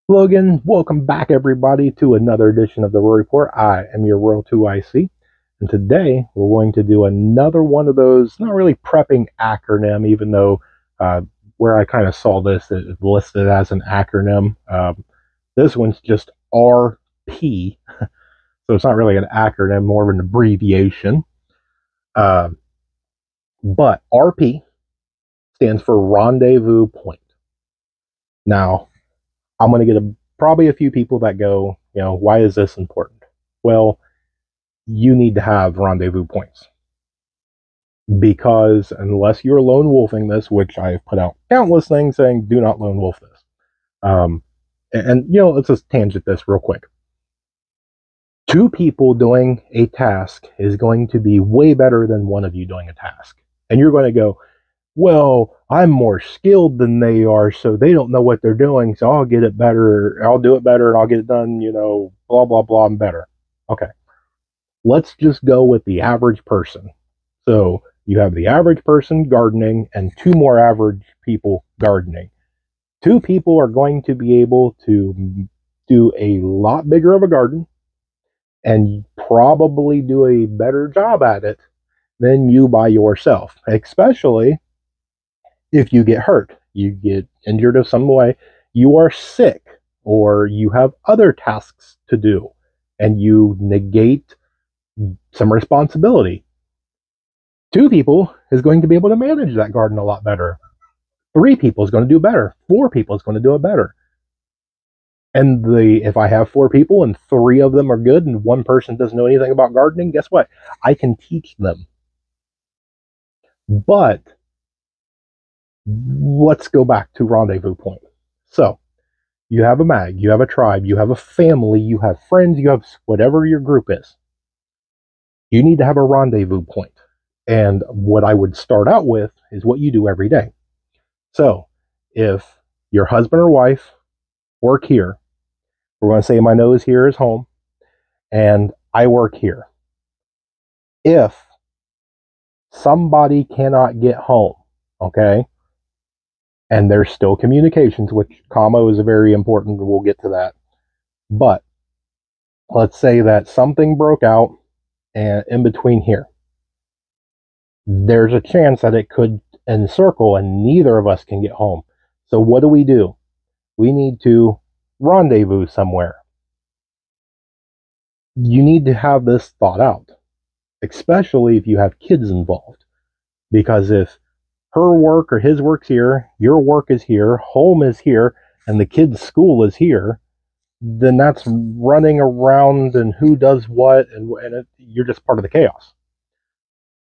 Hello again, welcome back everybody to another edition of the Roy Report. I am your Royal 2IC, and today we're going to do another one of those, not really prepping acronym, even though where I kind of saw this, it listed as an acronym. This one's just RP, so it's not really an acronym, more of an abbreviation. Uh, but RP stands for Rendezvous Point. Now, I'm going to get probably a few people that go, why is this important? Well, you need to have rendezvous points because unless you're lone wolfing this, which I have put out countless things saying do not lone wolf this. Um, let's just tangent this real quick. Two people doing a task is going to be way better than one of you doing a task. And you're going to go, well, I'm more skilled than they are, so they don't know what they're doing, so I'll get it better, I'll do it better, and I'll get it done, blah, blah, blah, and better. Okay. Let's just go with the average person. So you have the average person gardening and two more average people gardening. Two people are going to be able to do a lot bigger of a garden and probably do a better job at it than you by yourself, especially if you get hurt, you get injured in some way, you are sick, or you have other tasks to do, and you negate some responsibility. Two people is going to be able to manage that garden a lot better. Three people is going to do better. Four people is going to do it better. And if I have four people and three of them are good and one person doesn't know anything about gardening, guess what? I can teach them. But let's go back to Rendezvous Point. So you have a mag, you have a tribe, you have a family, you have friends, you have whatever your group is. You need to have a rendezvous point. And what I would start out with is what you do every day. So if your husband or wife work here, we're going to say my nose here is home and I work here. If somebody cannot get home, okay, and there's still communications, which comma is very important, we'll get to that. But let's say that something broke out and in between here, there's a chance that it could encircle and neither of us can get home. So what do? We need to rendezvous somewhere. You need to have this thought out, especially if you have kids involved. Because if her work or his work's here, your work is here, home is here, and the kid's school is here, then that's running around and who does what, and you're just part of the chaos.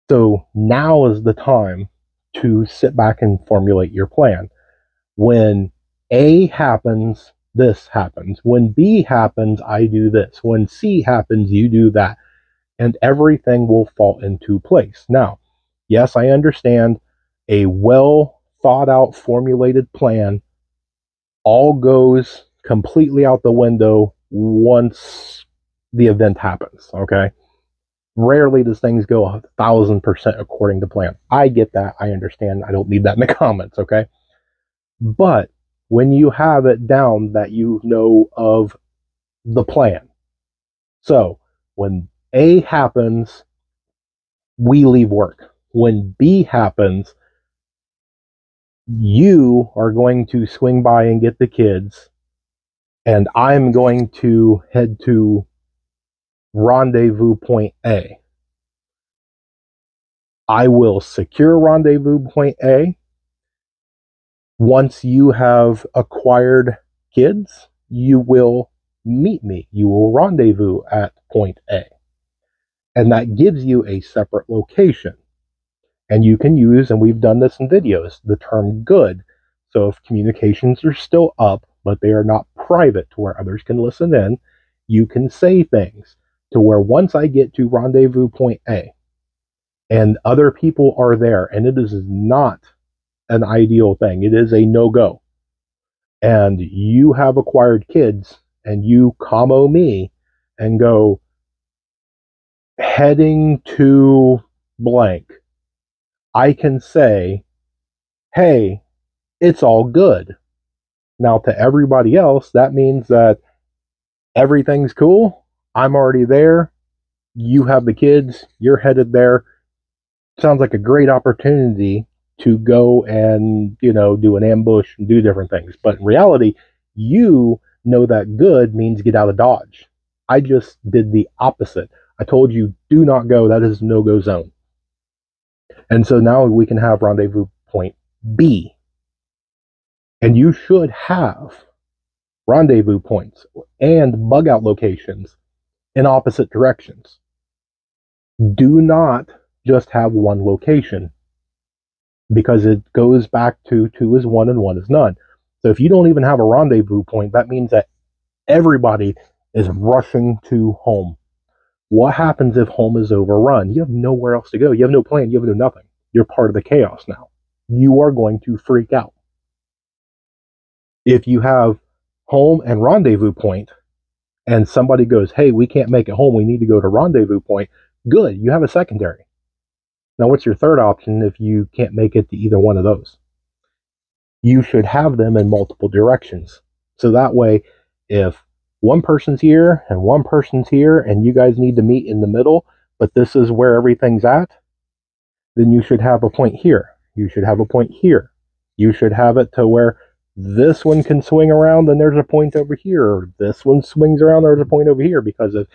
So now is the time to sit back and formulate your plan. When A happens, this happens. When B happens, I do this. When C happens, you do that. And everything will fall into place. Now, yes, I understand a well thought out, formulated plan all goes completely out the window once the event happens, okay? Rarely does things go 1,000% according to plan. I get that. I understand. I don't need that in the comments, okay? But when you have it down that you know of the plan. So when A happens, we leave work. When B happens, you are going to swing by and get the kids, and I'm going to head to rendezvous point A. I will secure rendezvous point A. Once you have acquired kids, you will meet me. You will rendezvous at point A. And that gives you a separate location. And you can use, and we've done this in videos, the term good. So if communications are still up, but they are not private to where others can listen in, you can say things to where once I get to rendezvous point A and other people are there, and it is not an ideal thing, it is a no-go, and you have acquired kids and you commo me and go heading to blank, I can say, hey, it's all good. Now, to everybody else, that means that everything's cool. I'm already there. You have the kids. You're headed there. Sounds like a great opportunity to go and, do an ambush and do different things. But in reality, you know that good means get out of Dodge. I just did the opposite. I told you, do not go. That is no-go zone. And so now we can have Rendezvous Point B. And you should have rendezvous points and bug out locations in opposite directions. Do not just have one location, because it goes back to 2 is 1 and 1 is none. So if you don't even have a rendezvous point, that means that everybody is rushing to home. What happens if home is overrun? You have nowhere else to go. You have no plan. You have no nothing. You're part of the chaos now. You are going to freak out. If you have home and rendezvous point, and somebody goes, hey, we can't make it home, we need to go to rendezvous point, good, you have a secondary. Now, what's your third option if you can't make it to either one of those? You should have them in multiple directions. So that way, if one person's here and one person's here and you guys need to meet in the middle, but this is where everything's at, then you should have a point here. You should have a point here. You should have it to where this one can swing around and there's a point over here. Or this one swings around, there's a point over here. Because if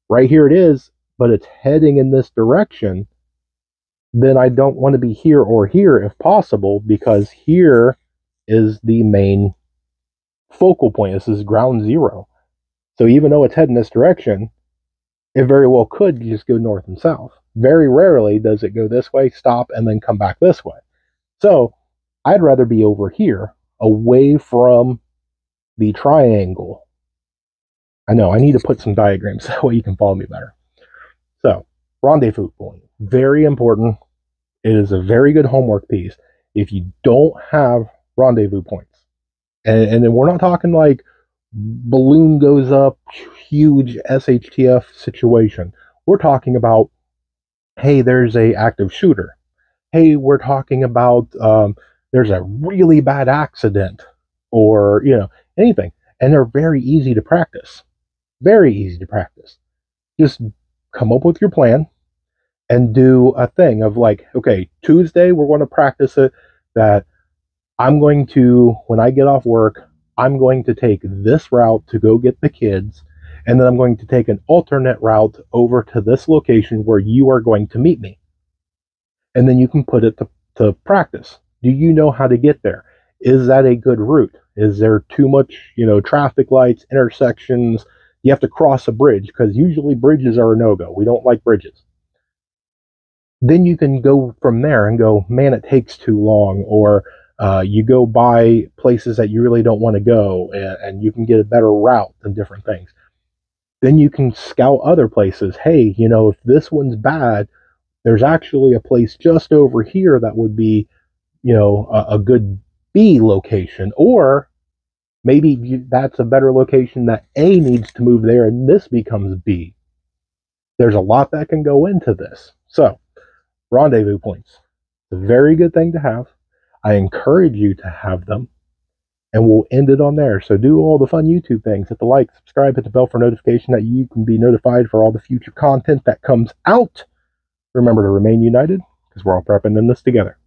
right here it is, but it's heading in this direction, then I don't want to be here or here if possible, because here is the main focal point. This is ground zero. So even though it's heading this direction, it very well could just go north and south. Very rarely does it go this way, stop, and then come back this way. So I'd rather be over here, away from the triangle. I know, I need to put some diagrams so that way you can follow me better. So, rendezvous point, very important. It is a very good homework piece. If you don't have rendezvous points, and then we're not talking like balloon goes up, huge SHTF situation. We're talking about, hey, there's a active shooter. Hey, we're talking about there's a really bad accident, or anything. And they're very easy to practice. Very easy to practice. Just come up with your plan and do a thing of like, okay, Tuesday we're going to practice it, that I'm going to, when I get off work, I'm going to take this route to go get the kids, and then I'm going to take an alternate route over to this location where you are going to meet me. And then you can put it to practice. Do you know how to get there? Is that a good route? Is there too much, traffic lights, intersections? You have to cross a bridge, because usually bridges are a no-go. We don't like bridges. Then you can go from there and go, man, it takes too long, or you go by places that you really don't want to go, and you can get a better route and different things. Then you can scout other places. Hey, if this one's bad, there's actually a place just over here that would be, a good B location. Or maybe that's a better location that A needs to move there, and this becomes B. There's a lot that can go into this. So, rendezvous points. It's a very good thing to have. I encourage you to have them. And we'll end it on there. So do all the fun YouTube things. Hit the like, subscribe, hit the bell for notification that you can be notified for all the future content that comes out. Remember to remain united, because we're all prepping in this together.